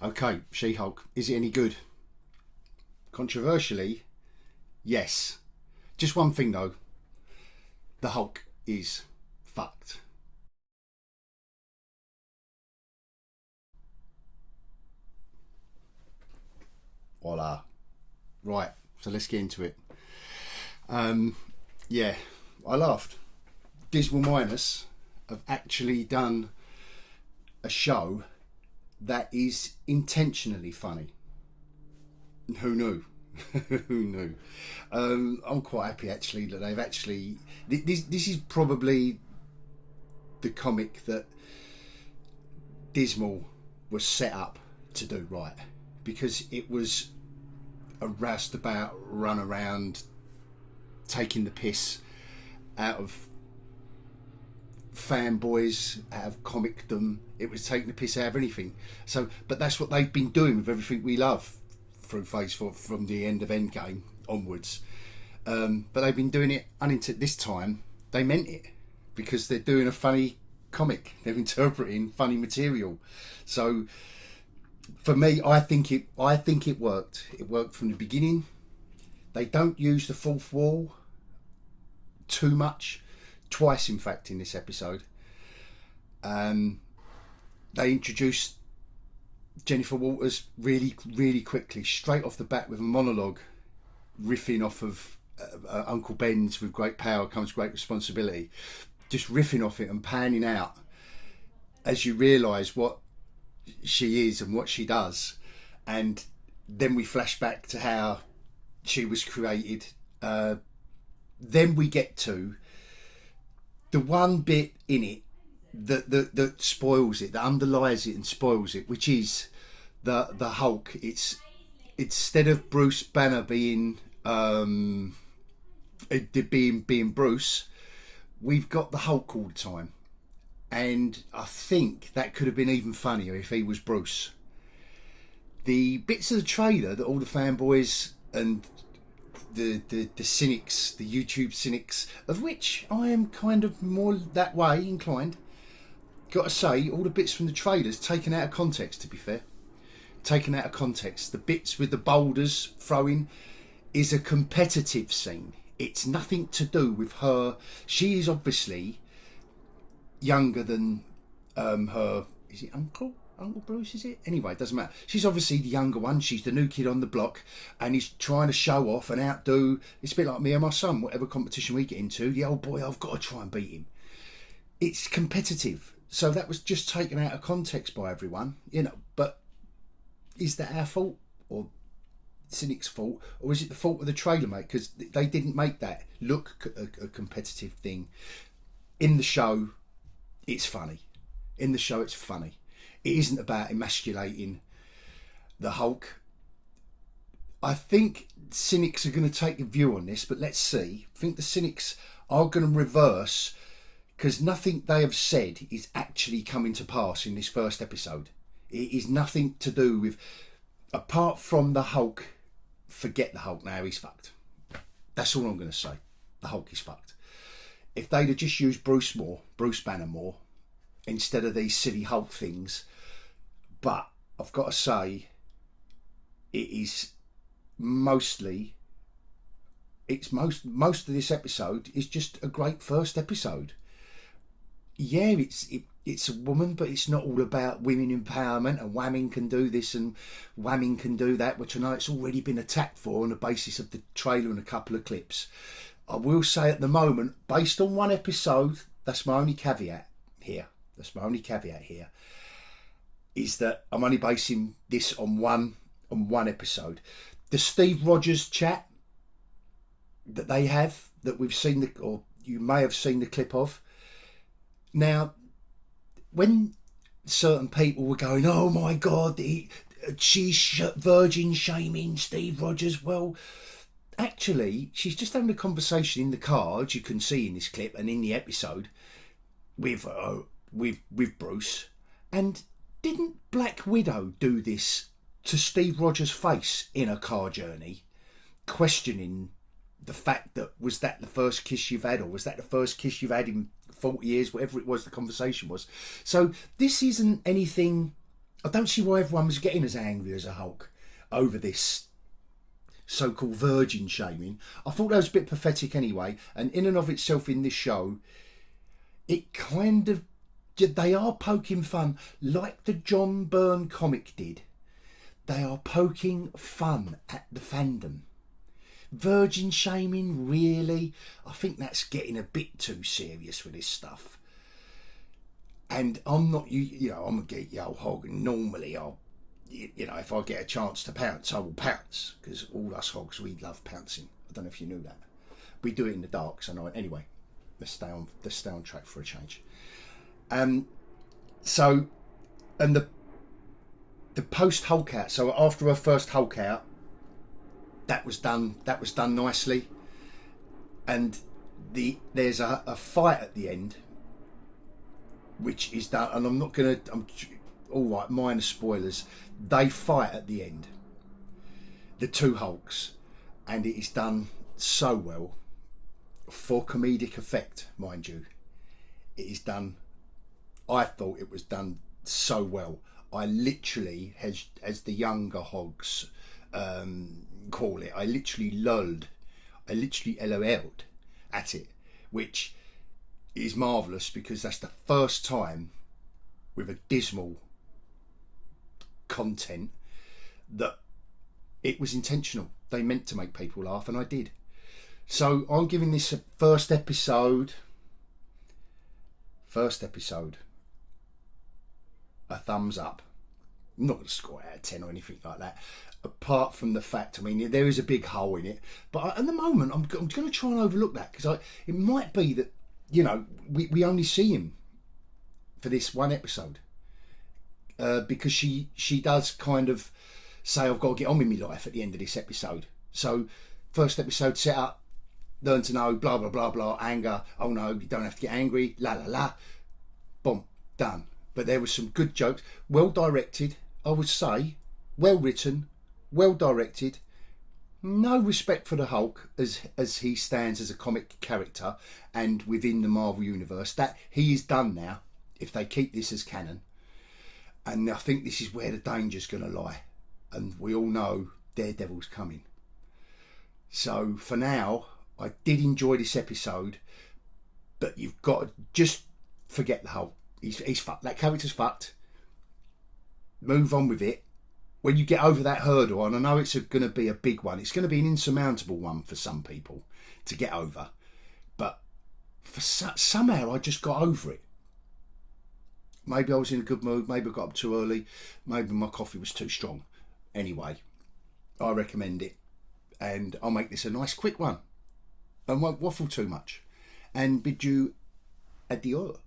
Okay, She-Hulk. Is it any good? Controversially, yes. Just one thing though. The Hulk is fucked. Voila. Right, so let's get into it. Yeah, I laughed. Dismal Minus have actually done a show that is intentionally funny. Who knew? Who knew? I'm quite happy actually that they've actually. This is probably the comic that Dismal was set up to do right, because it was a roustabout run around taking the piss out of fanboys, out of comicdom. It was taking the piss out of anything. So, but that's what they've been doing with everything we love through Phase 4 from the end of Endgame onwards. But they've been doing it this time. They meant it, because they're doing a funny comic. They're interpreting funny material. So for me, I think it worked. It worked from the beginning. They don't use the fourth wall too much. Twice, in fact, in this episode. They introduced Jennifer Walters really quickly, straight off the bat, with a monologue riffing off of Uncle Ben's "With great power comes great responsibility," just riffing off it and panning out as you realise what she is and what she does. And then we flash back to how she was created. Then we get to the one bit in it that spoils it, that underlies it and spoils it, which is the Hulk. It's instead of Bruce Banner being Bruce, we've got the Hulk all the time. And I think that could have been even funnier if he was Bruce. The bits of the trailer that all the fanboys and the cynics, the YouTube cynics, of which I am kind of more that way inclined, got to say, all the bits from the trailers taken out of context, to be fair. Taken out of context. The bits with the boulders throwing is a competitive scene. It's nothing to do with her. She is obviously younger than her. Is it Uncle Bruce, is it? Anyway, it doesn't matter. She's obviously the younger one. She's the new kid on the block, and he's trying to show off and outdo. It's a bit like me and my son. Whatever competition we get into, the old boy, I've got to try and beat him. It's competitive. So that was just taken out of context by everyone, But is that our fault, or cynic's fault, or is it the fault of the trailer, mate? Because they didn't make that look a competitive thing. In the show, it's funny. In the show, it's funny. It isn't about emasculating the Hulk. I think cynics are going to take a view on this, but let's see. I think the cynics are going to reverse, because nothing they have said is actually coming to pass in this first episode. It is nothing to do with, apart from the Hulk. Forget the Hulk now, he's fucked. That's all I'm going to say. The Hulk is fucked. If they'd have just used Bruce Banner more, instead of these silly Hulk things. But I've got to say, it is mostly, most of this episode is just a great first episode. Yeah, it's a woman, but it's not all about women empowerment and whamming can do this and whamming can do that, which I know it's already been attacked for on the basis of the trailer and a couple of clips. I will say at the moment, based on one episode, that's my only caveat here. Is that I'm only basing this on one episode. The Steve Rogers chat that they have, that we've seen, or you may have seen the clip of. Now, when certain people were going, "Oh my God, she's virgin shaming Steve Rogers," well, actually, she's just having a conversation in the car, as you can see in this clip and in the episode, with Bruce. And didn't Black Widow do this to Steve Rogers' face in a car journey, questioning the fact that, was that the first kiss you've had, or was that the first kiss you've had in 40 years, whatever it was the conversation was. So this isn't anything I don't see why everyone was getting as angry as a Hulk over this so-called virgin shaming. I thought that was a bit pathetic anyway, and in and of itself in this show, it kind of, they are poking fun like the John Byrne comic did. They are poking fun at the fandom. Virgin shaming, really? I think that's getting a bit too serious with this stuff. And I'm not, I'm a geeky old hog, and normally I'll, if I get a chance to pounce, I will pounce, because all us hogs, we love pouncing. I don't know if you knew that. We do it in the dark, so no. Anyway, let's stay on track for a change. So, and the post Hulk out. So after her first Hulk out, that was done nicely, and there's a fight at the end, which is done. And I'm all right. Minor spoilers. They fight at the end, the two Hulks, and it is done so well for comedic effect, mind you. It is done. I thought it was done so well. I literally, as the younger hogs call it, I literally lolled. I literally LOL'd at it, which is marvellous because that's the first time with a Dismal content that it was intentional. They meant to make people laugh, and I did. So I'm giving this a first episode a thumbs up. I'm not going to score it out of 10 or anything like that, apart from the fact, I mean, there is a big hole in it, but at the moment I'm going to try and overlook that, because it might be that, we only see him for this one episode, because she does kind of say, I've got to get on with my life at the end of this episode. So first episode set up, learn to know, blah blah blah blah, anger, oh no, you don't have to get angry, la la la, boom, done. But there was some good jokes, well directed, I would say, well written, well directed. No respect for the Hulk as he stands as a comic character and within the Marvel universe. That he is done now, if they keep this as canon. And I think this is where the danger's going to lie. And we all know Daredevil's coming. So for now, I did enjoy this episode, but you've got to just forget the Hulk. He's fucked. That character's fucked. Move on with it. When you get over that hurdle, and I know it's going to be a big one, it's going to be an insurmountable one for some people to get over, but somehow I just got over it. Maybe I was in a good mood, maybe I got up too early, maybe my coffee was too strong. Anyway, I recommend it, and I'll make this a nice quick one. I won't waffle too much, and bid you adieu.